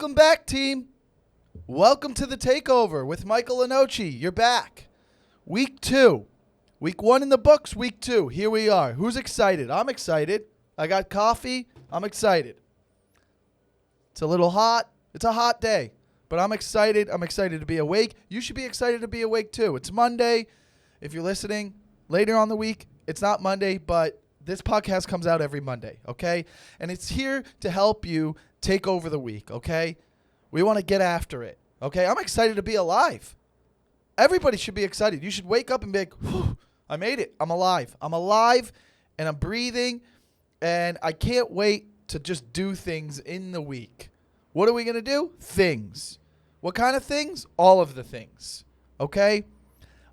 Welcome back, team. Welcome to the Takeover with Michael Lenoci. You're back. Week 2. Week 1 in the books, week 2. Here we are. Who's excited? I'm excited. I got coffee. I'm excited. It's a little hot. It's a hot day, but I'm excited. I'm excited to be awake. You should be excited to be awake too. It's Monday. If you're listening later on the week, it's not Monday, but this podcast comes out every Monday, okay? And it's here to help you take over the week, okay? We want to get after it, okay? I'm excited to be alive. Everybody should be excited. You should wake up and be like, whew, I made it. I'm alive. I'm alive, and I'm breathing, and I can't wait to just do things in the week. What are we going to do? Things. What kind of things? All of the things, okay?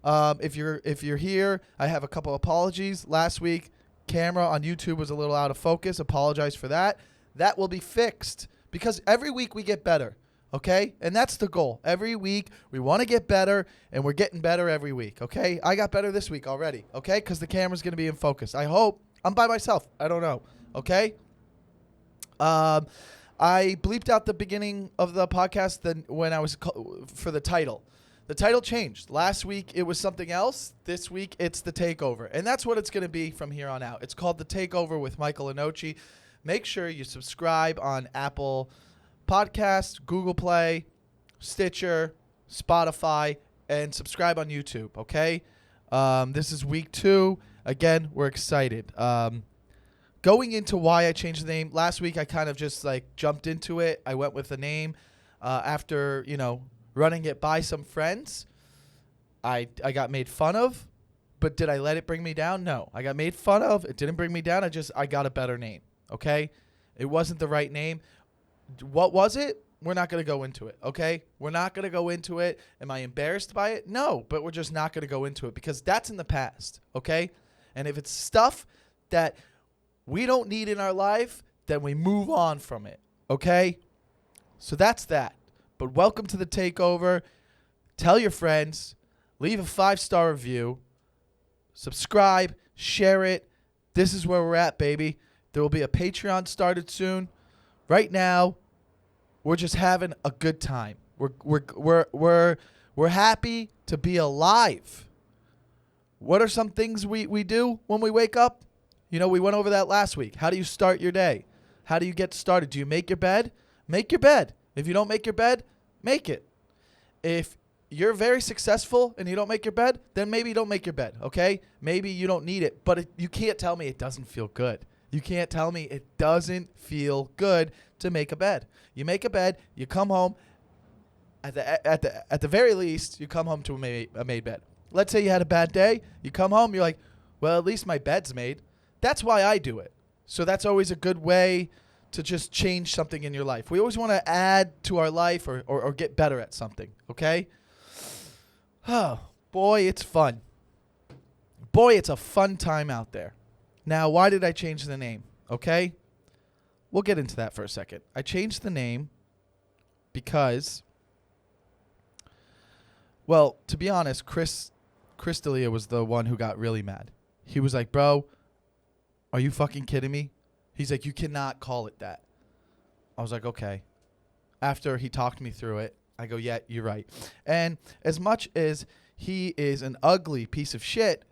If you're here, I have a couple apologies. Last week, camera on YouTube was a little out of focus. Apologize for that. That will be fixed because every week we get better, okay? And that's the goal. Every week we want to get better, and we're getting better every week, okay? I got better this week already, okay? Because the camera's going to be in focus. I hope. I'm by myself. I don't know, okay? I bleeped out the beginning of the podcast when I was for the title. The title changed. Last week it was something else. This week it's the Takeover. And that's what it's going to be from here on out. It's called the Takeover with Michael Lenoci. Make sure you subscribe on Apple Podcasts, Google Play, Stitcher, Spotify, and subscribe on YouTube, okay? This is week 2. Again, we're excited. Going into why I changed the name, last week I kind of just jumped into it. I went with the name after, running it by some friends. I got made fun of, but did I let it bring me down? No. I got made fun of. It didn't bring me down. I got a better name, okay? It wasn't the right name. What was it? We're not going to go into it, okay? We're not going to go into it. Am I embarrassed by it? No, but we're just not going to go into it because that's in the past, okay? And if it's stuff that we don't need in our life, then we move on from it, okay? So that's that. But welcome to the Takeover. Tell your friends. Leave a 5-star review. Subscribe. Share it. This is where we're at, baby. There will be a Patreon started soon. Right now, we're just having a good time. We're happy to be alive. What are some things we do when we wake up? We went over that last week. How do you start your day? How do you get started? Do you make your bed? Make your bed. If you don't make your bed, make it. If you're very successful and you don't make your bed, then maybe you don't make your bed, okay? Maybe you don't need it, but you can't tell me it doesn't feel good. You can't tell me it doesn't feel good to make a bed. You make a bed, you come home, at the very least, you come home to a made bed. Let's say you had a bad day, you come home, you're like, well, at least my bed's made. That's why I do it. So that's always a good way to just change something in your life. We always want to add to our life or get better at something, okay? Oh, boy, it's fun. Boy, it's a fun time out there. Now, why did I change the name, okay? We'll get into that for a second. I changed the name because, well, to be honest, Chris D'Elia was the one who got really mad. He was like, bro, are you fucking kidding me? He's like, you cannot call it that. I was like, okay. After he talked me through it, I go, yeah, you're right. And as much as he is an ugly piece of shit,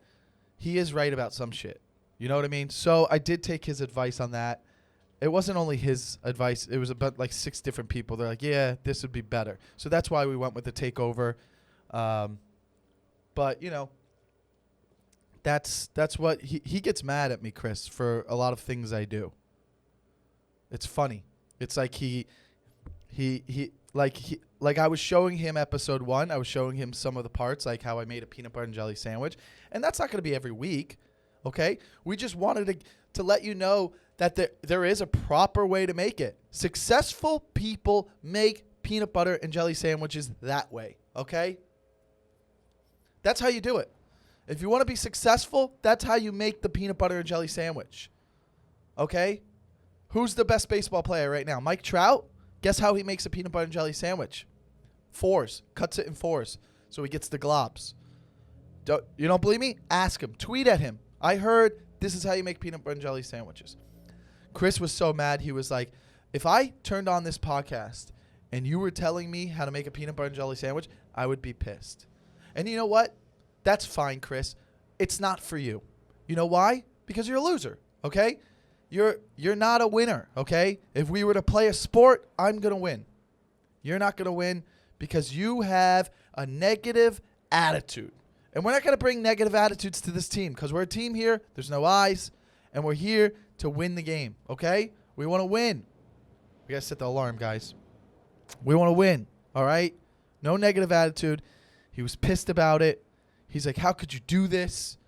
he is right about some shit. You know what I mean? So I did take his advice on that. It wasn't only his advice. It was about 6 different people. They're like, yeah, this would be better. So that's why we went with the Takeover. But, that's what he gets mad at me, Chris, for a lot of things I do. It's funny. It's like like I was showing him episode 1. I was showing him some of the parts, like how I made a peanut butter and jelly sandwich. And that's not going to be every week, okay? We just wanted to let you know that there is a proper way to make it. Successful people make peanut butter and jelly sandwiches that way, okay? That's how you do it. If you want to be successful, that's how you make the peanut butter and jelly sandwich. Okay? Who's the best baseball player right now? Mike Trout? Guess how he makes a peanut butter and jelly sandwich? 4s. Cuts it in 4s. So he gets the globs. You don't believe me? Ask him. Tweet at him. I heard this is how you make peanut butter and jelly sandwiches. Chris was so mad. He was like, if I turned on this podcast and you were telling me how to make a peanut butter and jelly sandwich, I would be pissed. And you know what? That's fine, Chris. It's not for you. You know why? Because you're a loser, okay? You're not a winner, okay? If we were to play a sport, I'm going to win. You're not going to win because you have a negative attitude. And we're not going to bring negative attitudes to this team because we're a team here. There's no eyes. And we're here to win the game, okay? We want to win. We got to set the alarm, guys. We want to win, all right? No negative attitude. He was pissed about it. He's like, how could you do this?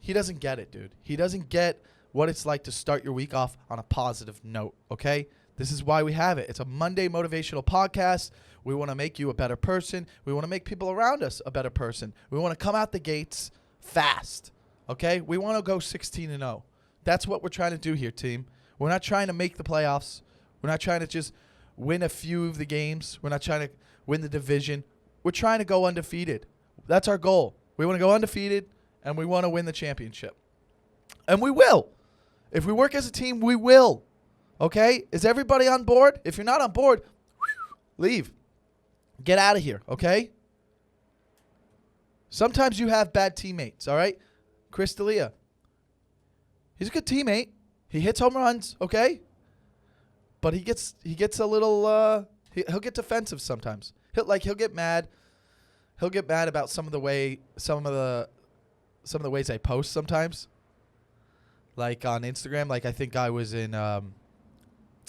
He doesn't get it, dude. He doesn't get what it's like to start your week off on a positive note, okay? This is why we have it. It's a Monday motivational podcast. We want to make you a better person. We want to make people around us a better person. We want to come out the gates fast, okay? We want to go 16-0. That's what we're trying to do here, team. We're not trying to make the playoffs. We're not trying to just win a few of the games. We're not trying to win the division. We're trying to go undefeated. That's our goal. We want to go undefeated, and we want to win the championship. And we will. If we work as a team, we will. Okay? Is everybody on board? If you're not on board, leave. Get out of here, okay? Sometimes you have bad teammates, all right? Chris D'Elia. He's a good teammate. He hits home runs, okay? But he gets a little he'll get defensive sometimes. He'll get mad. He'll get mad about some of the ways I post sometimes. Like on Instagram, like I think I was in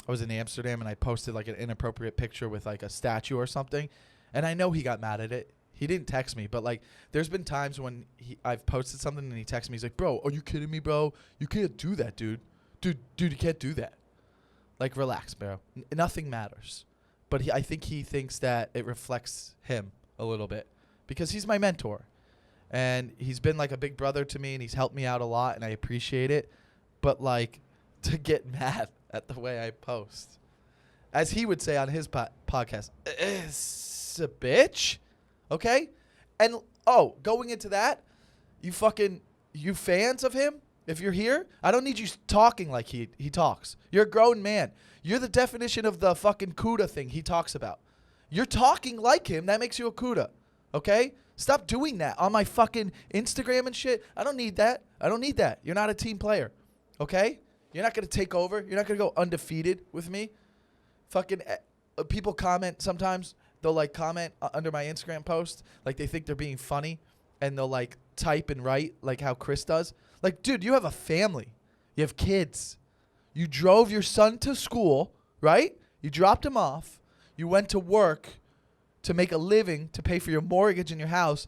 Amsterdam and I posted like an inappropriate picture with like a statue or something, and I know he got mad at it. He didn't text me, but like there's been times when I've posted something and he texts me. He's like, "Bro, are you kidding me, bro? You can't do that, dude. Dude, you can't do that. Like, relax, bro. Nothing matters." But I think he thinks that it reflects him a little bit because he's my mentor. And he's been like a big brother to me, and he's helped me out a lot, and I appreciate it. But like, to get mad at the way I post, as he would say on his podcast, it's a bitch, okay? And going into that, you fans of him, if you're here, I don't need you talking like he talks. You're a grown man. You're the definition of the fucking CUDA thing he talks about. You're talking like him. That makes you a CUDA, okay? Stop doing that on my fucking Instagram and shit. I don't need that. You're not a team player, okay? You're not going to take over. You're not going to go undefeated with me. Fucking people comment sometimes. They'll like comment under my Instagram post. Like they think they're being funny. And they'll like type and write like how Chris does. Like, dude, you have a family. You have kids. You drove your son to school, right? You dropped him off. You went to work to make a living, to pay for your mortgage in your house.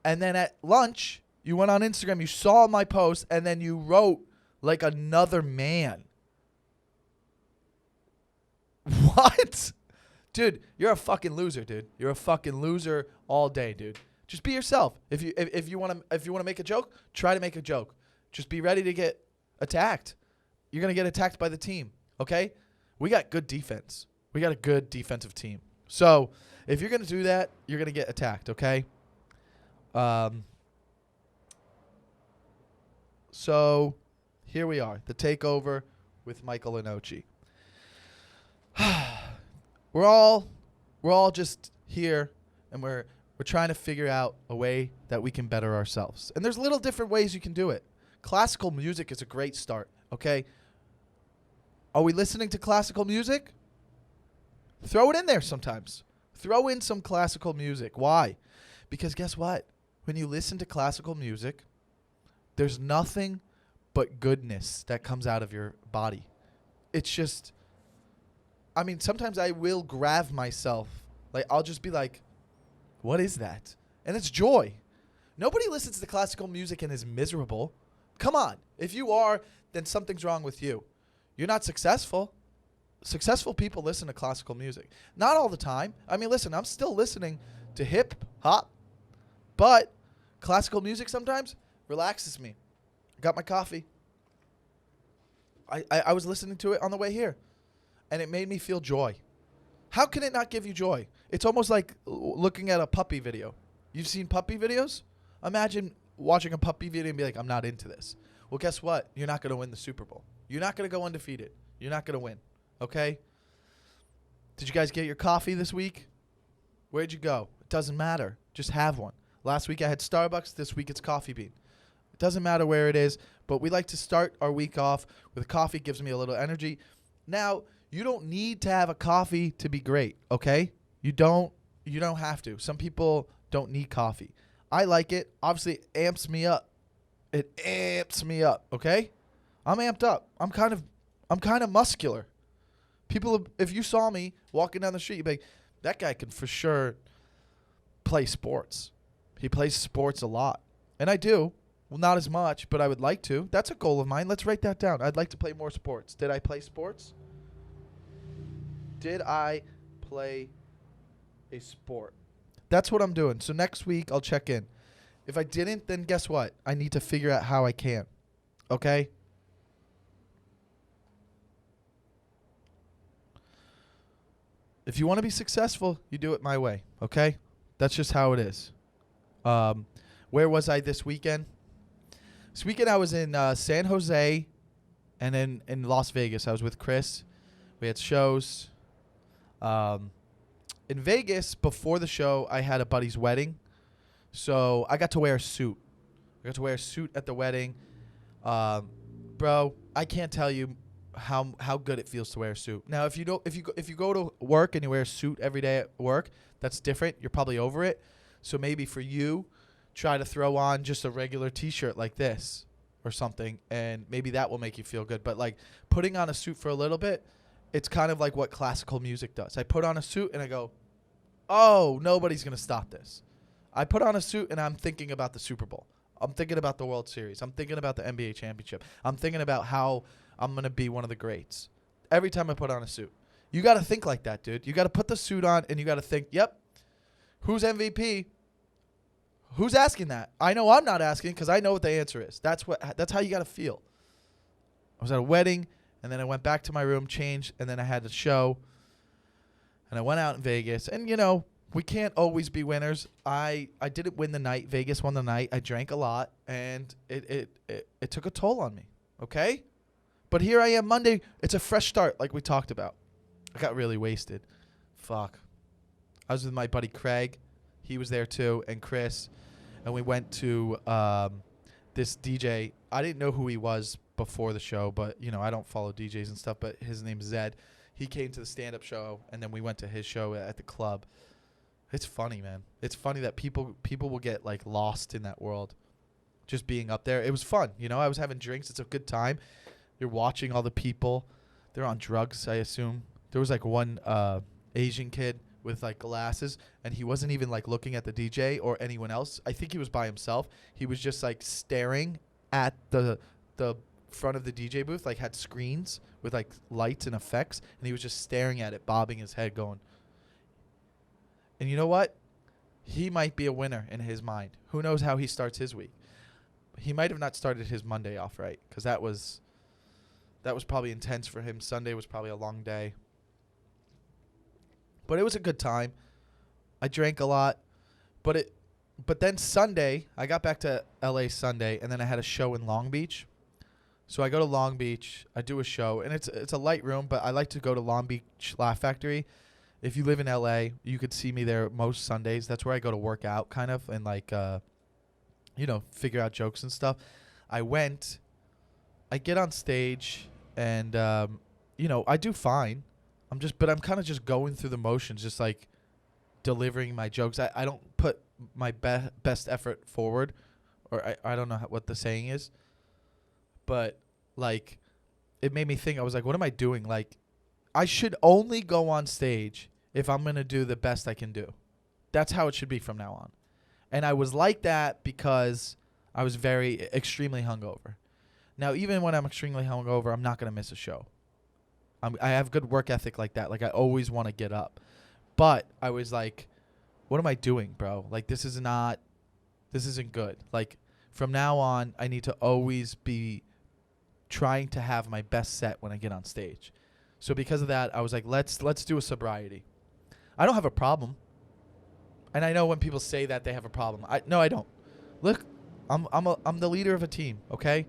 And then at lunch, you went on Instagram, you saw my post, and then you wrote like another man. What? Dude, you're a fucking loser, dude. You're a fucking loser all day, dude. Just be yourself. If you want to make a joke, try to make a joke. Just be ready to get attacked. You're going to get attacked by the team, okay? We got good defense. We got a good defensive team. So, if you're going to do that, you're going to get attacked, okay? So, here we are. The Takeover with Michael Lenoci. We're all just here, and we're trying to figure out a way that we can better ourselves. And there's little different ways you can do it. Classical music is a great start, okay? Are we listening to classical music? Throw it in there sometimes. Throw in some classical music. Why? Because guess what? When you listen to classical music, there's nothing but goodness that comes out of your body. It's just, I mean, sometimes I will grab myself. Like, I'll just be like, what is that? And it's joy. Nobody listens to classical music and is miserable. Come on. If you are, then something's wrong with you. You're not successful. Successful people listen to classical music. Not all the time. I mean, listen, I'm still listening to hip hop, but classical music sometimes relaxes me. Got my coffee. I was listening to it on the way here, and it made me feel joy. How can it not give you joy? It's almost like looking at a puppy video. You've seen puppy videos? Imagine watching a puppy video and be like, I'm not into this. Well, guess what? You're not going to win the Super Bowl. You're not going to go undefeated. You're not going to win. Okay? Did you guys get your coffee this week? Where'd you go? It doesn't matter. Just have one. Last week I had Starbucks. This week it's Coffee Bean. It doesn't matter where it is, but we like to start our week off with coffee. Gives me a little energy. Now, you don't need to have a coffee to be great, okay? You don't have to. Some people don't need coffee. I like it. Obviously, it amps me up. It amps me up, okay? I'm amped up. I'm kind of muscular. People, if you saw me walking down the street, you'd be like, that guy can for sure play sports. He plays sports a lot. And I do. Well, not as much, but I would like to. That's a goal of mine. Let's write that down. I'd like to play more sports. Did I play sports? Did I play a sport? That's what I'm doing. So next week, I'll check in. If I didn't, then guess what? I need to figure out how I can. Okay? If you want to be successful, you do it my way. Okay? That's just how it is. Where was I this weekend? This weekend I was in San Jose and in Las Vegas. I was with Chris. We had shows. In Vegas, before the show, I had a buddy's wedding. So I got to wear a suit. I got to wear a suit at the wedding. Bro, I can't tell you how good it feels to wear a suit. Now, if you go to work and you wear a suit every day at work, that's different. You're probably over it. So maybe for you, try to throw on just a regular T-shirt like this or something, and maybe that will make you feel good. But like putting on a suit for a little bit, it's kind of like what classical music does. I put on a suit and I go, oh, nobody's going to stop this. I put on a suit and I'm thinking about the Super Bowl. I'm thinking about the World Series. I'm thinking about the NBA championship. I'm thinking about how I'm going to be one of the greats. Every time I put on a suit. You got to think like that, dude. You got to put the suit on and you got to think, yep, who's MVP? Who's asking that? I know I'm not asking because I know what the answer is. That's how you got to feel. I was at a wedding, and then I went back to my room, changed, and then I had a show, and I went out in Vegas. And, you know, we can't always be winners. I didn't win the night. Vegas won the night. I drank a lot, and it took a toll on me, okay? But here I am Monday. It's a fresh start like we talked about. I got really wasted. Fuck. I was with my buddy Craig. He was there too, and Chris. And we went to this DJ. I didn't know who he was before the show, but, you know, I don't follow DJs and stuff, but his name's Zed. He came to the stand-up show, and then we went to his show at the club. It's funny, man. It's funny that people will get, like, lost in that world just being up there. It was fun. You know, I was having drinks. It's a good time. You're watching all the people. They're on drugs, I assume. There was, like, one Asian kid with like glasses, and he wasn't even like looking at the DJ or anyone else. I think he was by himself. He was just like staring at the front of the DJ booth, like had screens with like lights and effects, and he was just staring at it, bobbing his head going. And you know what? He might be a winner in his mind. Who knows how he starts his week? He might have not started his Monday off right, because that was probably intense for him. Sunday was probably a long day. But it was a good time. I drank a lot. But then Sunday, I got back to LA Sunday, and then I had a show in Long Beach. So I go to Long Beach, I do a show, and it's a light room, but I like to go to Long Beach Laugh Factory. If you live in LA, you could see me there most Sundays. That's where I go to work out kind of and like you know, figure out jokes and stuff. I get on stage, and you know, I do fine. But I'm kind of just going through the motions, just like delivering my jokes. I don't put my best effort forward, or I don't know what the saying is, but like it made me think. I was like, what am I doing? Like, I should only go on stage if I'm going to do the best I can do. That's how it should be from now on. And I was like that because I was extremely hungover. Now, even when I'm extremely hungover, I'm not going to miss a show. I have good work ethic like that. Like, I always want to get up. But I was like, what am I doing, bro? Like, this isn't good. Like, from now on, I need to always be trying to have my best set when I get on stage. So because of that, I was like, let's do a sobriety. I don't have a problem. And I know when people say that they have a problem. No, I don't. Look, I'm the leader of a team, okay?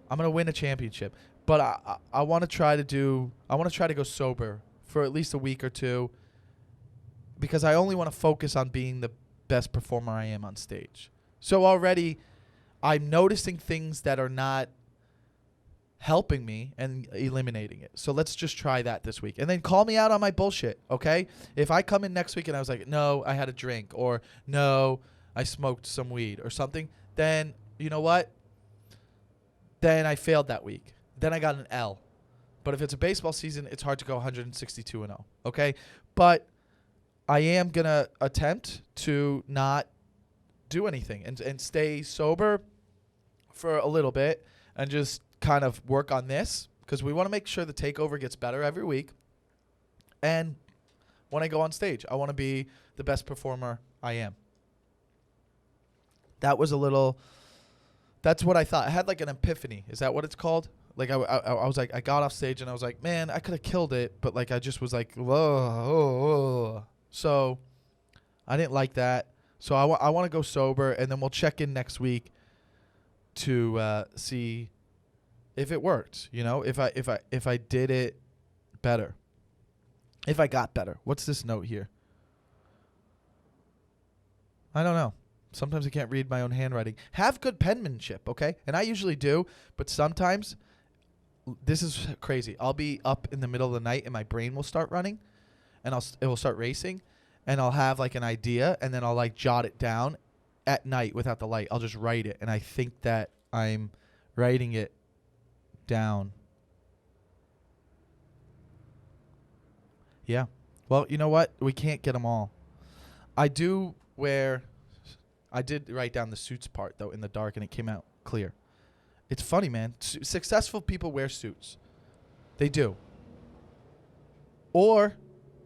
I'm going to win a championship. But I want to try to go sober for at least a week or two because I only want to focus on being the best performer I am on stage. So already I'm noticing things that are not helping me and eliminating it. So let's just try that this week. And then call me out on my bullshit, okay? If I come in next week and I was like, no, I had a drink, or no, I smoked some weed or something, then you know what? Then I failed that week. Then I got an L. But if it's a baseball season, it's hard to go 162-0, okay? But I am going to attempt to not do anything and stay sober for a little bit and just kind of work on this because we want to make sure the takeover gets better every week. And when I go on stage, I want to be the best performer I am. That was a little, that's what I thought. I had like an epiphany. Is that what it's called? Like I was like, I got off stage and I was like, man, I could have killed it. But like, I just was like, whoa. So I didn't like that. So I want to go sober and then we'll check in next week to see if it worked, you know, if I did it better, if I got better. What's this note here? I don't know. Sometimes I can't read my own handwriting. Have good penmanship, okay? And I usually do, but sometimes this is crazy. I'll be up in the middle of the night and my brain will start running and it will start racing and I'll have like an idea and then I'll like jot it down at night without the light. I'll just write it and I think that I'm writing it down. Yeah. Well, you know what? We can't get them all. I did write down the suits part, though, in the dark, and it came out clear. It's funny, man. Successful people wear suits. They do. Or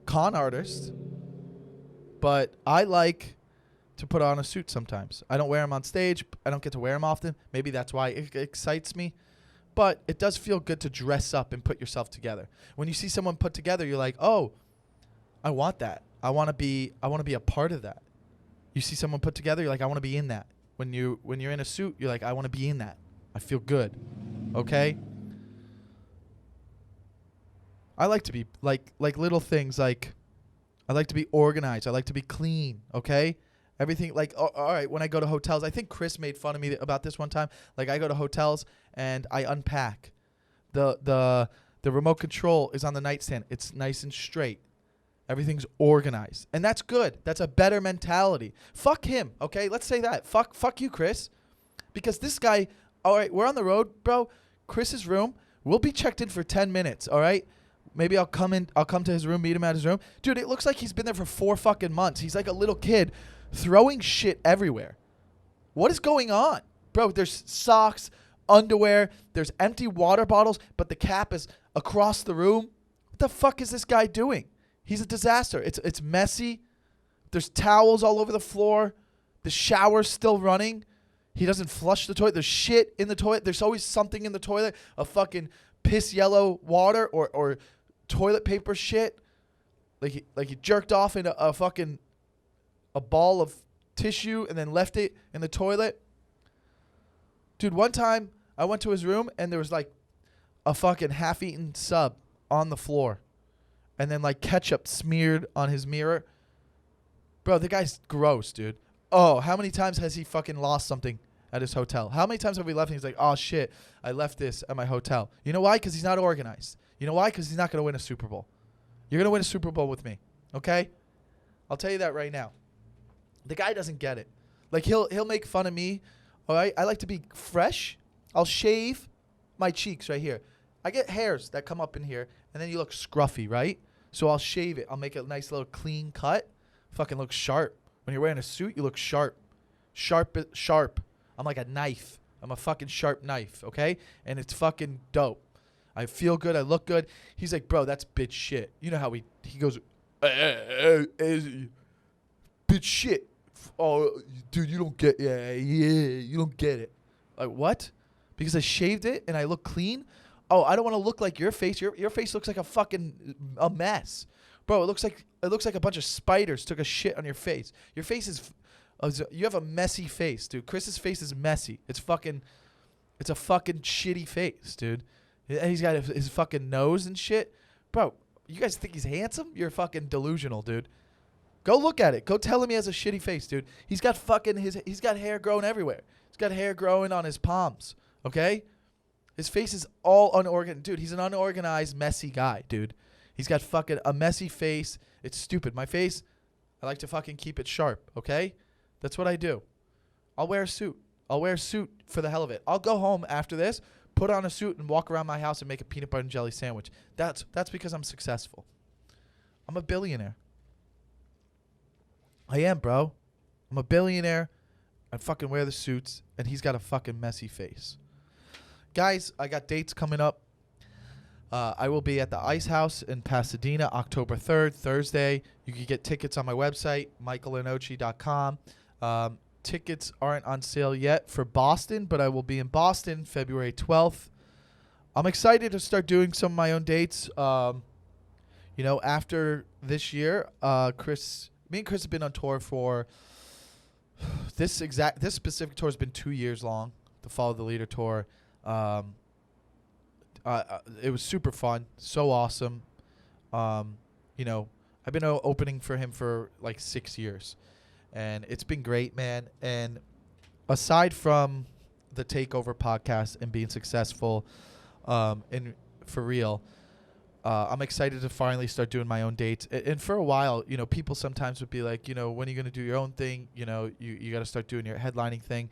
con artists. But I like to put on a suit sometimes. I don't wear them on stage. I don't get to wear them often. Maybe that's why it excites me. But it does feel good to dress up and put yourself together. When you see someone put together, you're like, oh, I want that. I want to be a part of that. You see someone put together, you're like, I want to be in that. When you're in a suit, you're like, I want to be in that. I feel good. Okay? I like to be like little things like I like to be organized. I like to be clean, okay? Everything like all right, when I go to hotels, I think Chris made fun of me about this one time. Like I go to hotels and I unpack. The remote control is on the nightstand. It's nice and straight. Everything's organized. And that's good. That's a better mentality. Fuck him, okay? Let's say that. Fuck you, Chris. Because this guy, all right, we're on the road, bro. Chris's room, we'll be checked in for 10 minutes, all right? Maybe I'll come to his room, meet him at his room. Dude, it looks like he's been there for 4 fucking months. He's like a little kid throwing shit everywhere. What is going on? Bro, there's socks, underwear, there's empty water bottles, but the cap is across the room. What the fuck is this guy doing? He's a disaster. It's messy. There's towels all over the floor. The shower's still running. He doesn't flush the toilet. There's shit in the toilet. There's always something in the toilet. A fucking piss yellow water or toilet paper shit. Like he jerked off in a ball of tissue and then left it in the toilet. Dude, one time I went to his room and there was like a fucking half-eaten sub on the floor. And then like ketchup smeared on his mirror. Bro, the guy's gross, dude. Oh, how many times has he fucking lost something at his hotel? How many times have we left and he's like, oh shit, I left this at my hotel. You know why? Because he's not organized. You know why? Because he's not going to win a Super Bowl. You're going to win a Super Bowl with me. Okay? I'll tell you that right now. The guy doesn't get it. Like he'll make fun of me. All right? I like to be fresh. I'll shave my cheeks right here. I get hairs that come up in here, and then you look scruffy, right? So I'll shave it. I'll make a nice little clean cut. Fucking look sharp. When you're wearing a suit, you look sharp. Sharp. I'm like a knife. I'm a fucking sharp knife, okay? And it's fucking dope. I feel good. I look good. He's like, bro, that's bitch shit. You know how he goes, bitch shit. Oh, dude, you don't get, you don't get it. Like, what? Because I shaved it and I look clean? Oh, I don't want to look like your face. Your face looks like a mess. Bro, it looks like a bunch of spiders took a shit on your face. Your face is you have a messy face, dude. Chris's face is messy. It's a fucking shitty face, dude. And he's got his fucking nose and shit. Bro, You guys think he's handsome? You're fucking delusional, dude. Go look at it. Go tell him he has a shitty face, dude. He's got he's got hair growing everywhere. He's got hair growing on his palms, okay? His face is all unorganized. Dude, he's an unorganized, messy guy, dude. He's got fucking a messy face. It's stupid. My face, I like to fucking keep it sharp, okay? That's what I do. I'll wear a suit. I'll wear a suit for the hell of it. I'll go home after this, put on a suit, and walk around my house and make a peanut butter and jelly sandwich. That's because I'm successful. I'm a billionaire. I am, bro. I'm a billionaire. I fucking wear the suits, and he's got a fucking messy face. Guys, I got dates coming up. I will be at the Ice House in Pasadena, October 3rd, Thursday. You can get tickets on my website, michaellenoci.com. Tickets aren't on sale yet for Boston, but I will be in Boston February 12th. I'm excited to start doing some of my own dates. After this year, me and Chris have been on tour for this specific tour has been 2 years long. The Follow the Leader tour. It was super fun, so awesome. I've been opening for him for like 6 years, and it's been great, man. And aside from the Takeover podcast and being successful, and for real, I'm excited to finally start doing my own dates. And for a while, people sometimes would be like, when are you going to do your own thing? You got to start doing your headlining thing.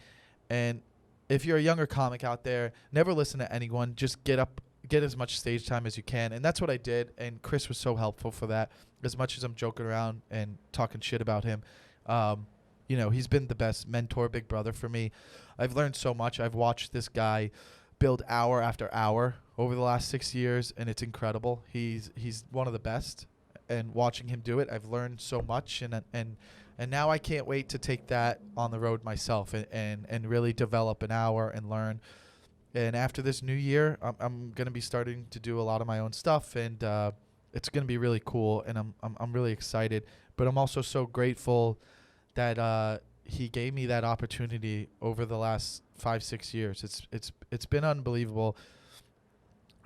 And if you're a younger comic out there, never listen to anyone. Just get as much stage time as you can. And that's what I did. And Chris was so helpful for that. As much as I'm joking around and talking shit about him, he's been the best mentor, big brother for me. I've learned so much. I've watched this guy build hour after hour over the last 6 years, and it's incredible. He's one of the best. And watching him do it, I've learned so much. And now I can't wait to take that on the road myself and really develop an hour and learn. And after this new year, I'm going to be starting to do a lot of my own stuff, and it's going to be really cool, and I'm really excited. But I'm also so grateful that he gave me that opportunity over the last 5-6 years. It's been unbelievable,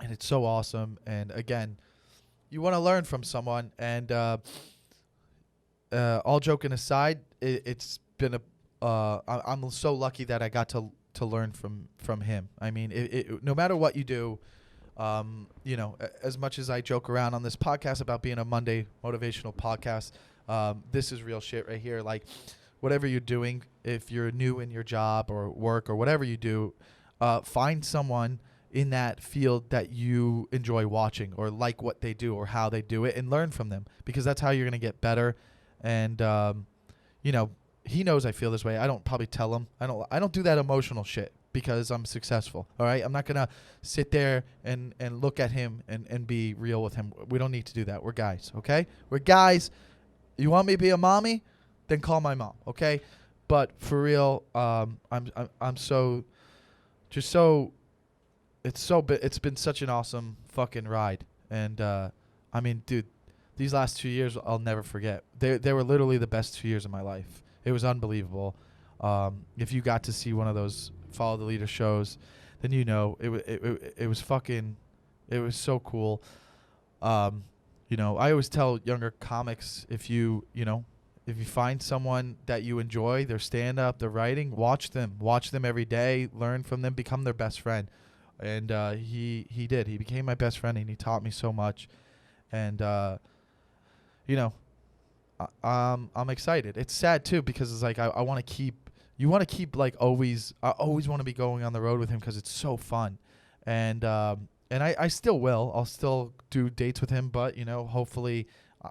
and it's so awesome. And again, you want to learn from someone, and all joking aside, it's been I'm so lucky that I got to learn from him. I mean, no matter what you do, as much as I joke around on this podcast about being a Monday motivational podcast, this is real shit right here. Like, whatever you're doing, if you're new in your job or work or whatever you do, find someone in that field that you enjoy watching or like what they do or how they do it, and learn from them, because that's how you're going to get better. And he knows I feel this way. I don't probably tell him. I don't do that emotional shit because I'm successful. All right? I'm not going to sit there and look at him and be real with him. We don't need to do that. We're guys, okay? We're guys. You want me to be a mommy? Then call my mom, okay? But for real, it's been such an awesome fucking ride. And dude, these last 2 years I'll never forget. They were literally the best 2 years of my life. It was unbelievable. If you got to see one of those Follow the Leader shows, then it was so cool. I always tell younger comics, if you find someone that you enjoy, their stand up, their writing, watch them every day, learn from them, become their best friend. And he did. He became my best friend, and he taught me so much. And I'm excited. It's sad too, because it's like I want to keep. You want to keep like always. I always want to be going on the road with him because it's so fun, and I still will. I'll still do dates with him, but hopefully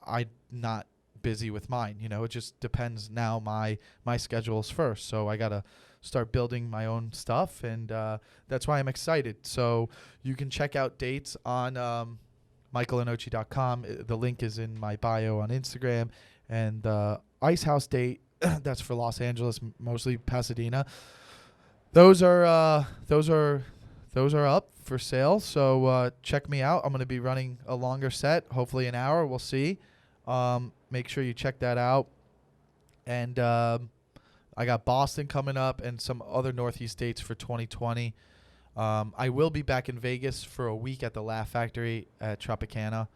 I'm not busy with mine. It just depends now. My schedule's first, so I gotta start building my own stuff, and that's why I'm excited. So you can check out dates on michaellenoci.com. The link is in my bio on Instagram. And the Ice House date, that's for Los Angeles, mostly Pasadena. Those are up for sale. So check me out. I'm going to be running a longer set, hopefully an hour. We'll see. Make sure you check that out. And I got Boston coming up and some other Northeast dates for 2020. I will be back in Vegas for a week at the Laugh Factory at Tropicana.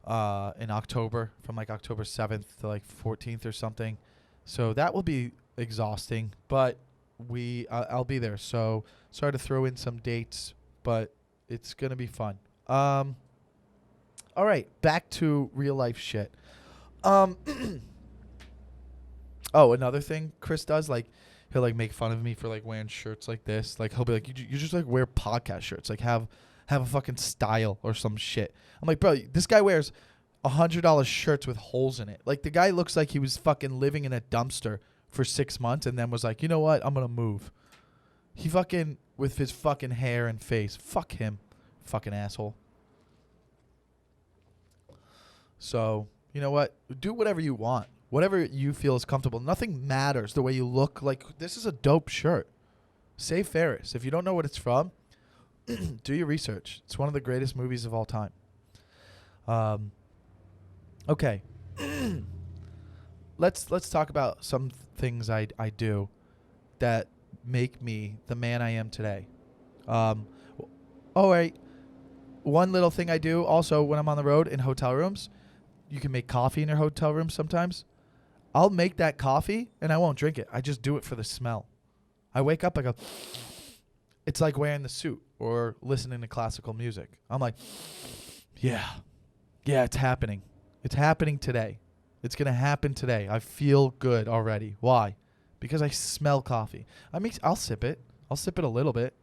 in October, from like October 7th to like 14th or something. So that will be exhausting, but I'll be there. So sorry to throw in some dates, but it's going to be fun. All right, back to real life shit. Oh, another thing Chris does, like, he'll like make fun of me for like wearing shirts like this. Like, he'll be like, you just like wear podcast shirts, like have a fucking style or some shit. I'm like, bro, this guy wears $100 shirts with holes in it. Like, the guy looks like he was fucking living in a dumpster for 6 months and then was like, you know what, I'm gonna move. He fucking, with his fucking hair and face, fuck him, fucking asshole. So, you know what? Do whatever you want. Whatever you feel is comfortable. Nothing matters the way you look. Like, this is a dope shirt. Save Ferris. If you don't know what it's from, do your research. It's one of the greatest movies of all time. Okay. Let's talk about some things I do that make me the man I am today. All right. One little thing I do also when I'm on the road in hotel rooms, you can make coffee in your hotel room sometimes. I'll make that coffee and I won't drink it. I just do it for the smell. I wake up, I go, it's like wearing the suit or listening to classical music. I'm like, yeah, it's happening. It's happening today. It's going to happen today. I feel good already. Why? Because I smell coffee. I'll sip it. I'll sip it a little bit.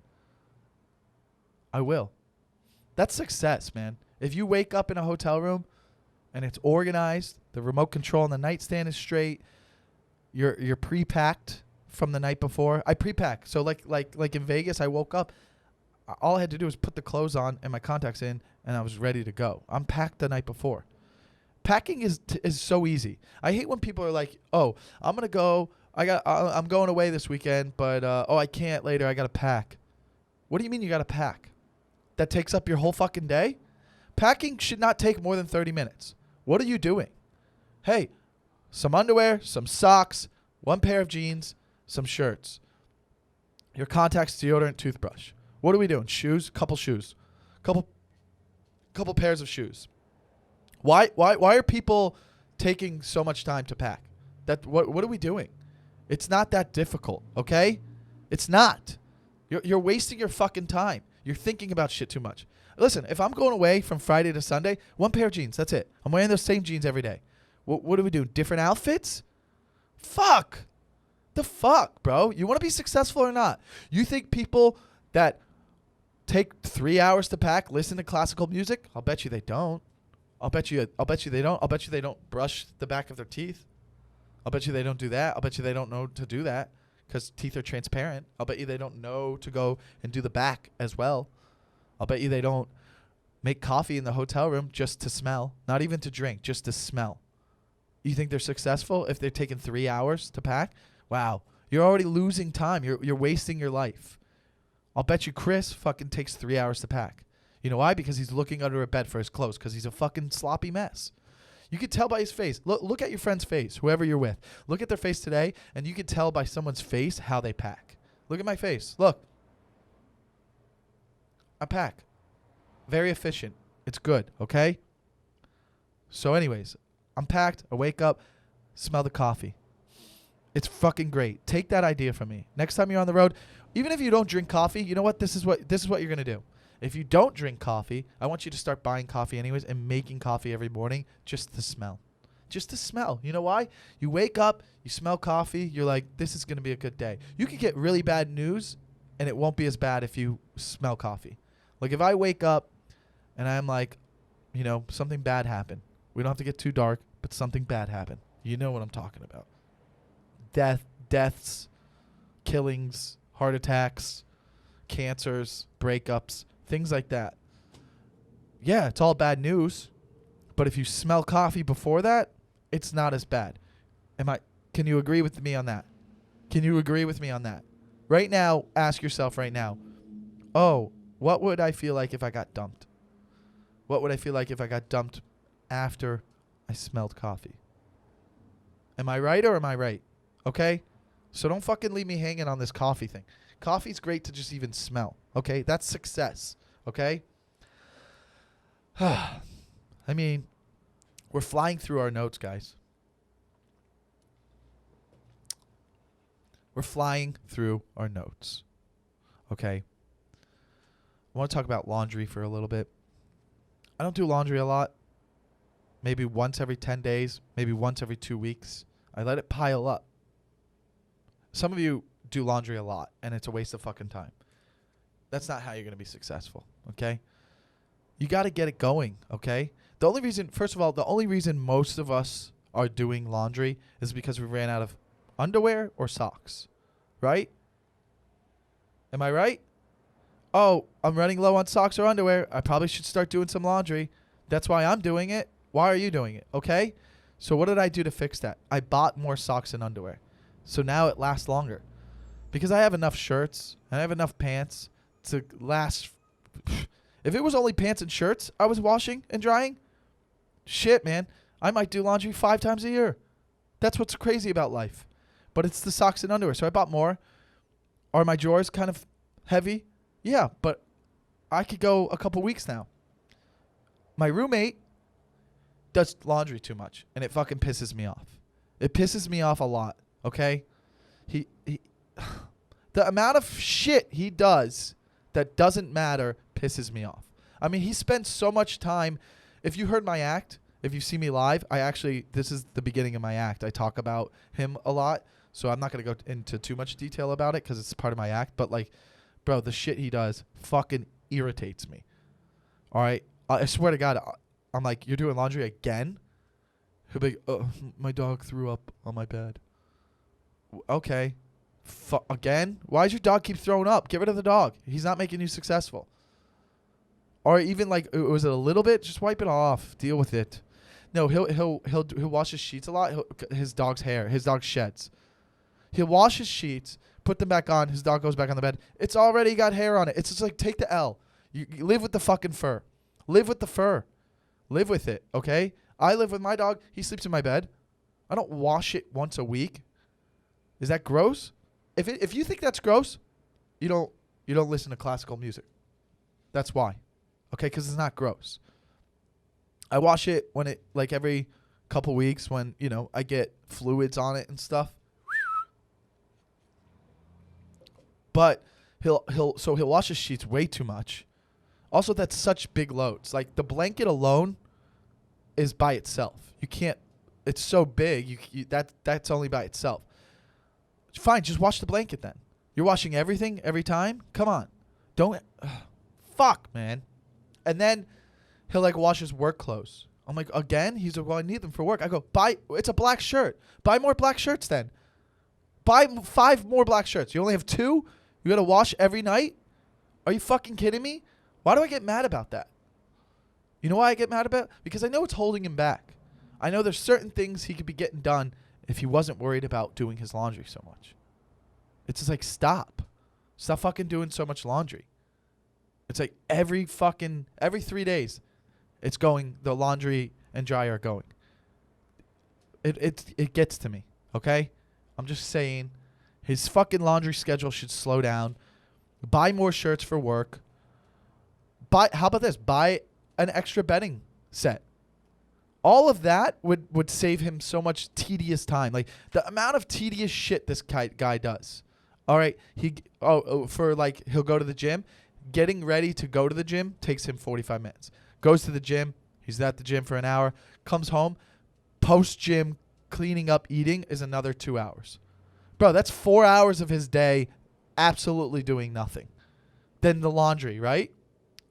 I will. That's success, man. If you wake up in a hotel room and it's organized, the remote control on the nightstand is straight, you're pre-packed from the night before. I pre-pack. So like in Vegas, I woke up, all I had to do was put the clothes on and my contacts in, and I was ready to go. I'm packed the night before. Packing is so easy. I hate when people are like, "Oh, I'm gonna go. I'm going away this weekend, but I can't later. I gotta pack." What do you mean you gotta pack? That takes up your whole fucking day? Packing should not take more than 30 minutes. What are you doing? Hey, some underwear, some socks, one pair of jeans, some shirts, your contacts, deodorant, toothbrush. What are we doing? Shoes? Couple shoes. Couple pairs of shoes. Why are people taking so much time to pack? What are we doing? It's not that difficult, okay? It's not. You're wasting your fucking time. You're thinking about shit too much. Listen, if I'm going away from Friday to Sunday, one pair of jeans, that's it. I'm wearing those same jeans every day. What do we do? Different outfits? Fuck. The fuck, bro? You want to be successful or not? You think people that take 3 hours to pack listen to classical music? I'll bet you they don't. I'll bet you they don't. I'll bet you they don't brush the back of their teeth. I'll bet you they don't do that. I'll bet you they don't know to do that because teeth are transparent. I'll bet you they don't know to go and do the back as well. I'll bet you they don't make coffee in the hotel room just to smell, not even to drink, just to smell. You think they're successful if they're taking 3 hours to pack? Wow, you're already losing time. You're wasting your life. I'll bet you Chris fucking takes 3 hours to pack. You know why? Because he's looking under a bed for his clothes because he's a fucking sloppy mess. You can tell by his face. Look at your friend's face, whoever you're with. Look at their face today, and you can tell by someone's face how they pack. Look at my face. Look. I pack. Very efficient. It's good, okay? So anyways, I'm packed. I wake up, smell the coffee. It's fucking great. Take that idea from me. Next time you're on the road, even if you don't drink coffee, you know what? This is what you're going to do. If you don't drink coffee, I want you to start buying coffee anyways and making coffee every morning just to smell. Just to smell. You know why? You wake up, you smell coffee, you're like, this is going to be a good day. You could get really bad news, and it won't be as bad if you smell coffee. Like if I wake up and I'm like, you know, something bad happened. We don't have to get too dark, but something bad happened. You know what I'm talking about. Deaths, killings, heart attacks, cancers, breakups, things like that. Yeah, it's all bad news, but if you smell coffee before that, it's not as bad. Can you agree with me on that? Can you agree with me on that? Right now, ask yourself right now, oh, what would I feel like if I got dumped? What would I feel like if I got dumped after I smelled coffee? Am I right or am I right? Okay? So don't fucking leave me hanging on this coffee thing. Coffee's great to just even smell. Okay? That's success. Okay? I mean, We're flying through our notes, guys. We're flying through our notes. Okay. I want to talk about laundry for a little bit. I don't do laundry a lot. Maybe once every 10 days, maybe once every 2 weeks. I let it pile up. Some of you do laundry a lot, and it's a waste of fucking time. That's not how you're going to be successful, okay? You got to get it going, okay? The only reason, first of all, the only reason most of us are doing laundry is because we ran out of underwear or socks, right? Am I right? Oh, I'm running low on socks or underwear. I probably should start doing some laundry. That's why I'm doing it. Why are you doing it? Okay? So what did I do to fix that? I bought more socks and underwear. So now it lasts longer. Because I have enough shirts and I have enough pants to last. If it was only pants and shirts I was washing and drying, shit, man, I might do laundry 5 times a year. That's what's crazy about life. But it's the socks and underwear. So I bought more. Are my drawers kind of heavy? Yeah, but I could go a couple weeks now. My roommate does laundry too much, and it fucking pisses me off. It pisses me off a lot, okay? He the amount of shit he does that doesn't matter pisses me off. I mean, he spends so much time. If you heard my act, if you see me live, this is the beginning of my act. I talk about him a lot. So I'm not going to go into too much detail about it because it's part of my act. But, like, bro, the shit he does fucking irritates me. All right? I swear to God, I'm like, you're doing laundry again? He'll be like, oh, my dog threw up on my bed. Okay. Again? Why does your dog keep throwing up? Get rid of the dog. He's not making you successful. Or even, like, was it a little bit? Just wipe it off. Deal with it. No, he'll wash his sheets a lot. His dog's sheds. He'll wash his sheets, put them back on. His dog goes back on the bed. It's already got hair on it. It's just like, take the L. You live with the fucking fur. Live with the fur. Live with it, okay? I live with my dog. He sleeps in my bed. I don't wash it once a week. Is that gross? If you think that's gross, you don't listen to classical music. That's why, okay? Because it's not gross. I wash it when every couple weeks when I get fluids on it and stuff. But he'll wash his sheets way too much. Also, that's such big loads. Like, the blanket alone is by itself. You can't. It's so big. That's only by itself. Fine, just wash the blanket then. You're washing everything every time. Come on, don't. Fuck, man. And then he'll wash his work clothes. I'm like, again? He's like, well, I need them for work. I go, it's a black shirt. Buy more black shirts then. Buy 5 more black shirts. You only have 2? You got to wash every night? Are you fucking kidding me? Why do I get mad about that? You know why I get mad about it? Because I know it's holding him back. I know there's certain things he could be getting done if he wasn't worried about doing his laundry so much. It's just like, stop. Stop fucking doing so much laundry. It's like every 3 days, the laundry and dryer are going. It gets to me, okay? I'm just saying his fucking laundry schedule should slow down. Buy more shirts for work. How about this? Buy an extra bedding set. All of that would save him so much tedious time. Like, the amount of tedious shit this guy does. All right, he'll go to the gym. Getting ready to go to the gym takes him 45 minutes. Goes to the gym. He's at the gym for an hour. Comes home. Post-gym, cleaning up, eating is another 2 hours. Bro, that's 4 hours of his day absolutely doing nothing. Then the laundry, right?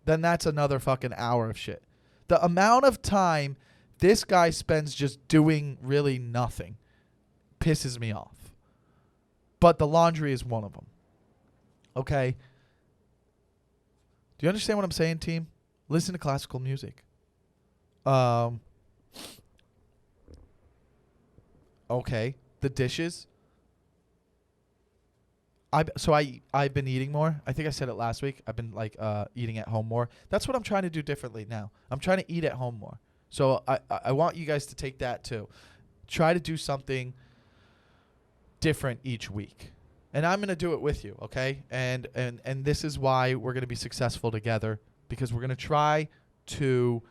Then that's another fucking hour of shit. The amount of time this guy spends just doing really nothing pisses me off. But the laundry is one of them. Okay? Do you understand what I'm saying, team? Listen to classical music. Okay. The dishes. I've been eating more. I think I said it last week. I've been eating at home more. That's what I'm trying to do differently now. I'm trying to eat at home more. So I want you guys to take that too. Try to do something different each week. And I'm going to do it with you, okay? And this is why we're going to be successful together, because we're going to try to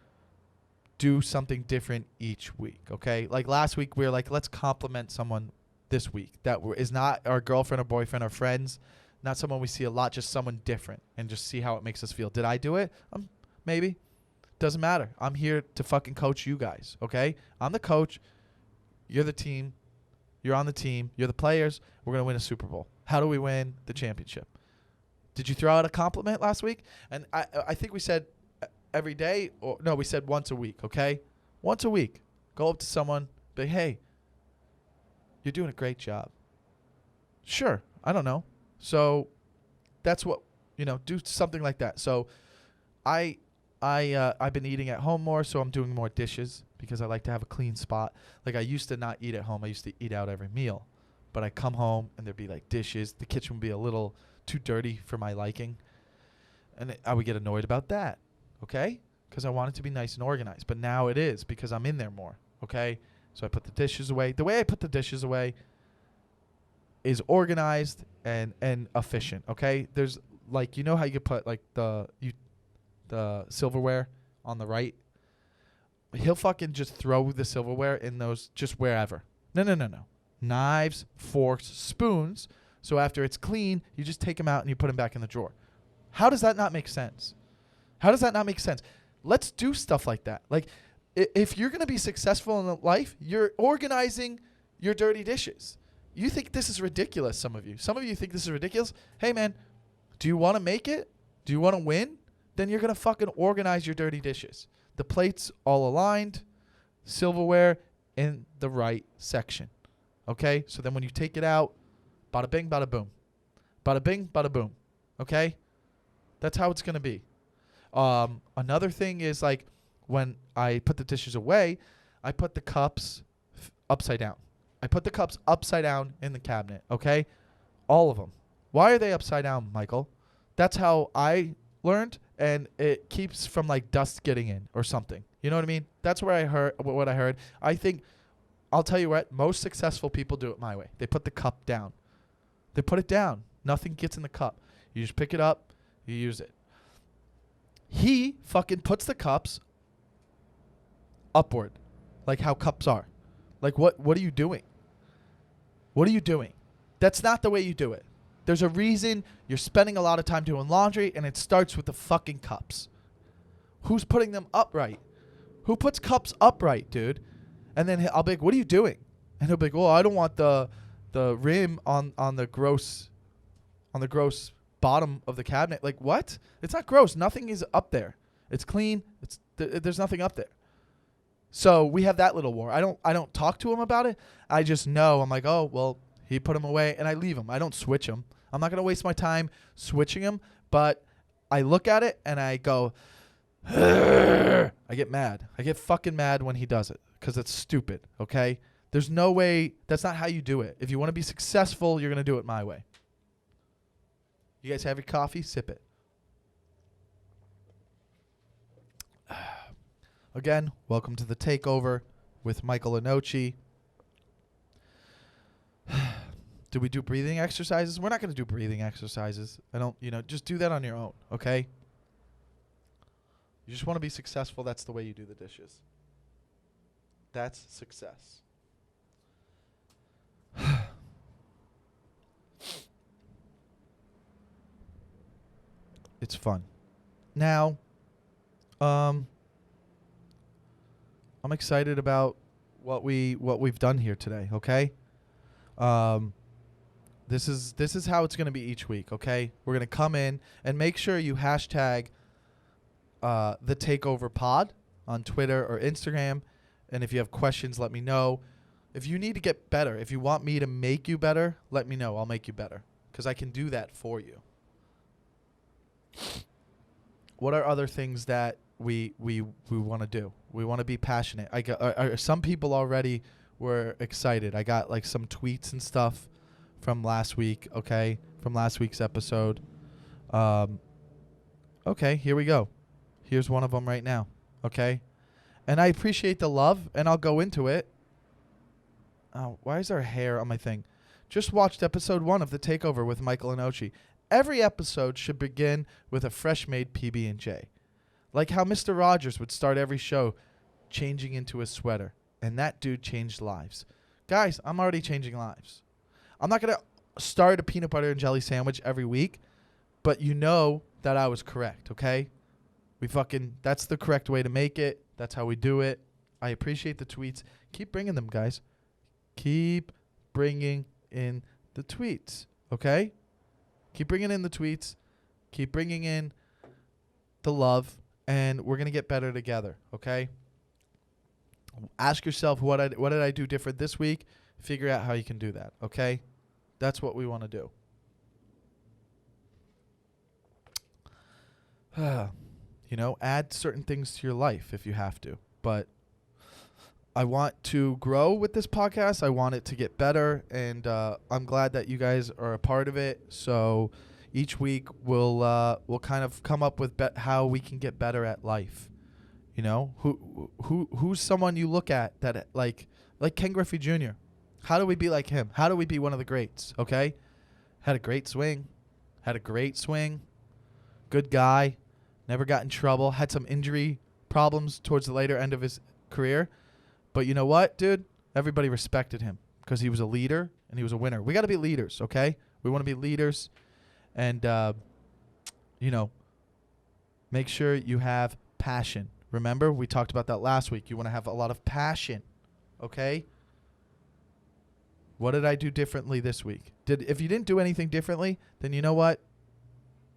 do something different each week, okay? Like last week, we were like, let's compliment someone this week that is not our girlfriend or boyfriend or friends, not someone we see a lot, just someone different, and just see how it makes us feel. Did I do it? Maybe. Doesn't matter. I'm here to fucking coach you guys, okay? I'm the coach. You're the team. You're on the team. You're the players. We're going to win a Super Bowl. How do we win the championship? Did you throw out a compliment last week? And I think we said every day, or no, we said once a week, okay? Once a week. Go up to someone, be, hey, you're doing a great job. Sure. I don't know. So that's what, do something like that. So I've been eating at home more, so I'm doing more dishes because I like to have a clean spot. Like I used to not eat at home. I used to eat out every meal. But I come home and there'd be like dishes. The kitchen would be a little too dirty for my liking. And I would get annoyed about that, okay? Because I want it to be nice and organized. But now it is because I'm in there more, okay? So I put the dishes away. The way I put the dishes away is organized and efficient, okay? There's like, how you could put like the silverware on the right? He'll fucking just throw the silverware in those just wherever. No. Knives, forks, spoons. So after it's clean, you just take them out and you put them back in the drawer. How does that not make sense? How does that not make sense? Let's do stuff like that. Like, if you're going to be successful in life, you're organizing your dirty dishes. You think this is ridiculous, some of you. Some of you think this is ridiculous. Hey, man, do you want to make it? Do you want to win? Then you're going to fucking organize your dirty dishes. The plates all aligned, silverware in the right section. Okay? So then when you take it out, bada bing, bada boom. Bada bing, bada boom. Okay? That's how it's going to be. Another thing is like when I put the dishes away, I put the cups upside down. I put the cups upside down in the cabinet. Okay? All of them. Why are they upside down, Michael? That's how I learned, and it keeps from like dust getting in or something. You know what I mean? That's where I heard what I heard. I think I'll tell you what, most successful people do it my way. They put the cup down. They put it down. Nothing gets in the cup. You just pick it up, you use it. He fucking puts the cups upward, like how cups are. Like what are you doing? What are you doing? That's not the way you do it. There's a reason you're spending a lot of time doing laundry, and it starts with the fucking cups. Who's putting them upright? Who puts cups upright, dude? And then I'll be like, what are you doing? And he'll be like, well, I don't want the rim on the gross bottom of the cabinet. Like, what? It's not gross. Nothing is up there. It's clean. There's nothing up there. So we have that little war. I don't talk to him about it. I just know. I'm like, oh, well, he put them away, and I leave them. I don't switch them. I'm not going to waste my time switching them, but I look at it, and I go, I get mad. I get fucking mad when he does it because it's stupid, okay? There's no way. That's not how you do it. If you want to be successful, you're going to do it my way. You guys have your coffee? Sip it. Again, welcome to the Takeover with Michael Lenoci. Do we do breathing exercises? We're not going to do breathing exercises. Just do that on your own, okay? You just want to be successful. That's the way you do the dishes. That's success. It's fun. Now, I'm excited about what we've done here today, okay? This is how it's going to be each week, okay? We're going to come in and make sure you hashtag the Takeover Pod on Twitter or Instagram. And if you have questions, let me know. If you need to get better, if you want me to make you better, let me know. I'll make you better because I can do that for you. What are other things that we want to do? We want to be passionate. Some people already were excited. I got like some tweets and stuff from last week, okay? From last week's episode. Okay, here we go. Here's one of them right now, okay? And I appreciate the love, and I'll go into it. Oh, why is there hair on my thing? Just watched episode 1 of The Takeover with Michael Lenoci. Every episode should begin with a fresh-made PB&J. Like how Mr. Rogers would start every show, changing into a sweater. And that dude changed lives. Guys, I'm already changing lives. I'm not going to start a peanut butter and jelly sandwich every week, but you know that I was correct, okay? That's the correct way to make it. That's how we do it. I appreciate the tweets. Keep bringing them, guys. Keep bringing in the tweets, okay? Keep bringing in the tweets. Keep bringing in the love, and we're going to get better together, okay? Ask yourself, what did I do different this week? Figure out how you can do that, okay? That's what we want to do. Add certain things to your life if you have to. But I want to grow with this podcast. I want it to get better, and I'm glad that you guys are a part of it. So each week we'll kind of come up with how we can get better at life. Who's someone you look at that like Ken Griffey Jr.? How do we be like him? How do we be one of the greats? Okay, had a great swing, good guy, never got in trouble, had some injury problems towards the later end of his career, but you know what, dude? Everybody respected him because he was a leader and he was a winner. We got to be leaders, okay? We want to be leaders, and make sure you have passion. Remember, we talked about that last week. You want to have a lot of passion, okay? What did I do differently this week? If you didn't do anything differently, then you know what?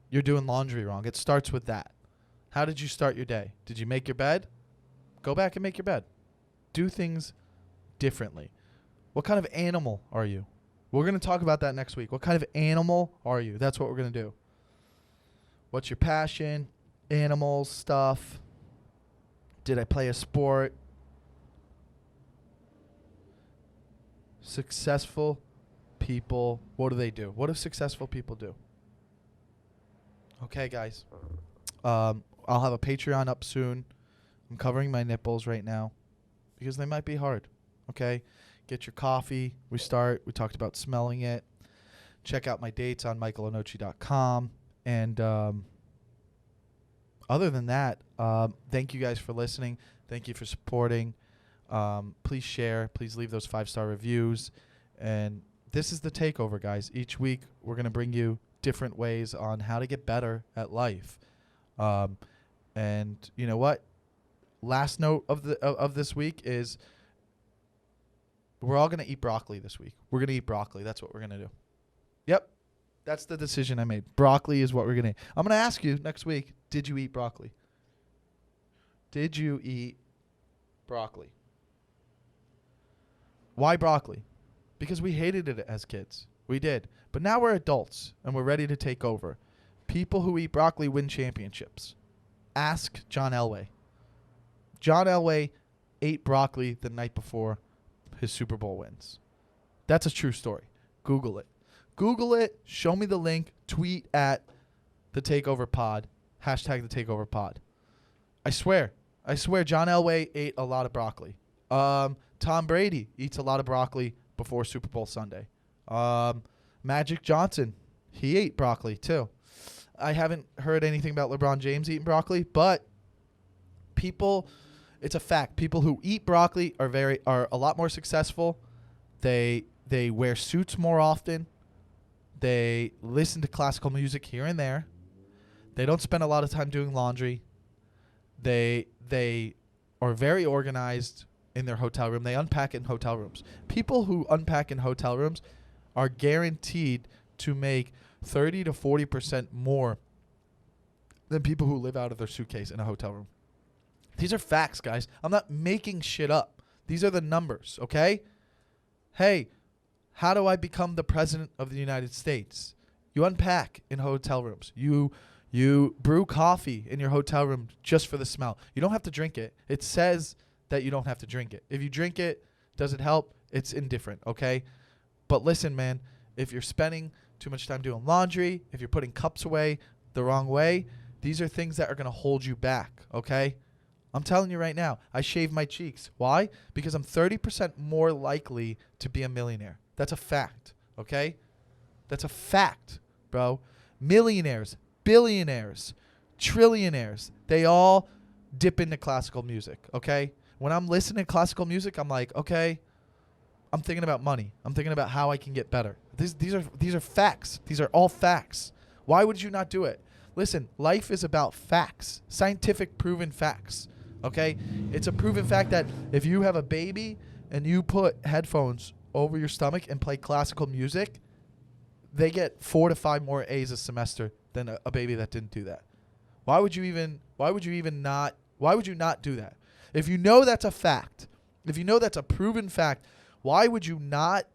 You're doing laundry wrong. It starts with that. How did you start your day? Did you make your bed? Go back and make your bed. Do things differently. What kind of animal are you? We're going to talk about that next week. What kind of animal are you? That's what we're going to do. What's your passion? Animals, stuff. Did I play a sport? Successful people, what do they do? What do successful people do? Okay, guys. I'll have a Patreon up soon. I'm covering my nipples right now because they might be hard. Okay? Get your coffee. We talked about smelling it. Check out my dates on michaellenoci.com. And other than that, thank you guys for listening. Thank you for supporting. Please share. Please leave those 5-star reviews. And this is the Takeover, guys. Each week, we're going to bring you different ways on how to get better at life. And you know what? Last note of this week is we're all going to eat broccoli this week. We're going to eat broccoli. That's what we're going to do. Yep. That's the decision I made. Broccoli is what we're going to eat. I'm going to ask you next week, did you eat broccoli? Did you eat broccoli? Why broccoli? Because we hated it as kids. We did. But now we're adults, and we're ready to take over. People who eat broccoli win championships. Ask John Elway. John Elway ate broccoli the night before his Super Bowl wins. That's a true story. Google it. Google it. Show me the link. Tweet at the Takeover Pod. Hashtag the Takeover Pod. I swear John Elway ate a lot of broccoli. Tom Brady eats a lot of broccoli before Super Bowl Sunday. Magic Johnson, he ate broccoli too. I haven't heard anything about LeBron James eating broccoli, but it's a fact. People who eat broccoli are a lot more successful. They wear suits more often. They listen to classical music here and there. They don't spend a lot of time doing laundry. They are very organized in their hotel room. They unpack in hotel rooms. People who unpack in hotel rooms are guaranteed to make 30 to 40% more than people who live out of their suitcase in a hotel room. These are facts, guys. I'm not making shit up. These are the numbers, okay? Hey, how do I become the president of the United States? You unpack in hotel rooms. You brew coffee in your hotel room just for the smell. You don't have to drink it. It says that you don't have to drink it. If you drink it, does it help? It's indifferent, okay? But listen, man, if you're spending too much time doing laundry, if you're putting cups away the wrong way, these are things that are going to hold you back, okay? I'm telling you right now, I shave my cheeks. Why? Because I'm 30% more likely to be a millionaire. That's a fact, okay? That's a fact, bro. Millionaires, billionaires, trillionaires, they all dip into classical music, okay? When I'm listening to classical music, I'm like, okay, I'm thinking about money. I'm thinking about how I can get better. These are facts. These are all facts. Why would you not do it? Listen, life is about facts, scientific proven facts. Okay? It's a proven fact that if you have a baby and you put headphones over your stomach and play classical music, they get 4 to 5 more A's a semester than a baby that didn't do that. Why would you not do that? If you know that's a fact, if you know that's a proven fact, why would you not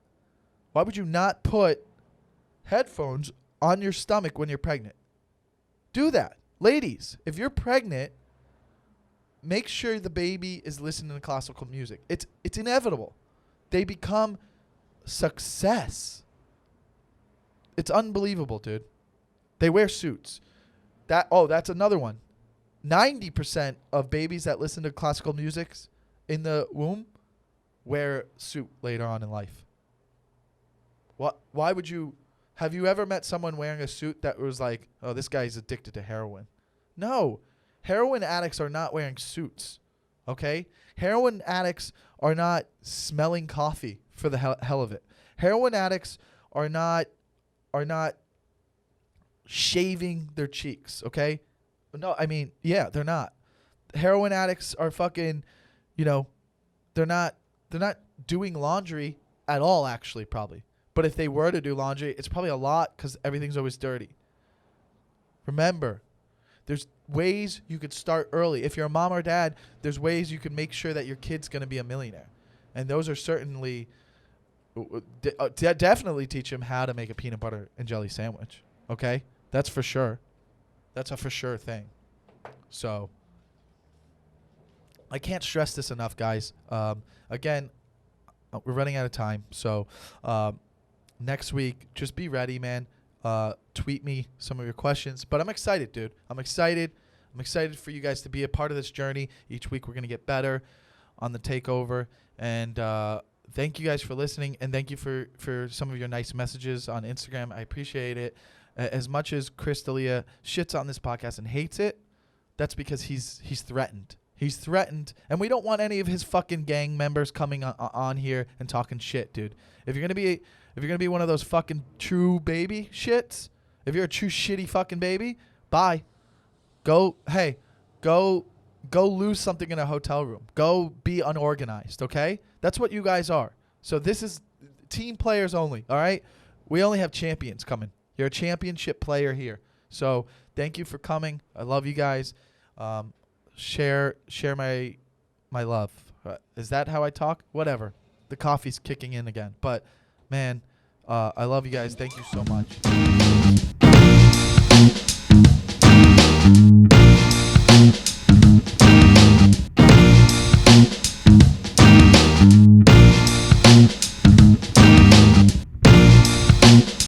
put headphones on your stomach when you're pregnant? Do that. Ladies, if you're pregnant, make sure the baby is listening to classical music. It's inevitable. They become success. It's unbelievable, dude. They wear suits. That's another one. 90% of babies that listen to classical music in the womb wear suit later on in life. Why would you? Have you ever met someone wearing a suit that was like, oh, this guy's addicted to heroin? No. Heroin addicts are not wearing suits. Okay? Heroin addicts are not smelling coffee for the hell of it. Heroin addicts are not shaving their cheeks, okay? No, I mean, yeah, they're not. Heroin addicts are fucking, they're not doing laundry at all, actually, probably. But if they were to do laundry, it's probably a lot because everything's always dirty. Remember, there's ways you could start early. If you're a mom or dad, there's ways you can make sure that your kid's going to be a millionaire. And those are certainly, definitely teach them how to make a peanut butter and jelly sandwich. Okay? That's for sure. That's a for sure thing. So, I can't stress this enough, guys. Again, we're running out of time. So, next week, just be ready, man. Tweet me some of your questions. But I'm excited, dude. I'm excited. I'm excited for you guys to be a part of this journey. Each week we're going to get better on the takeover. And thank you guys for listening. And thank you for some of your nice messages on Instagram. I appreciate it. As much as Chris D'Elia shits on this podcast and hates it, that's because he's threatened. He's threatened. And we don't want any of his fucking gang members coming on here and talking shit, dude. If you're gonna be one of those fucking true baby shits, if you're a true shitty fucking baby, bye. Go lose something in a hotel room. Go be unorganized, okay? That's what you guys are. So this is team players only, all right? We only have champions coming. You're a championship player here. So thank you for coming. I love you guys. Share my love. Is that how I talk? Whatever. The coffee's kicking in again. But, man, I love you guys. Thank you so much.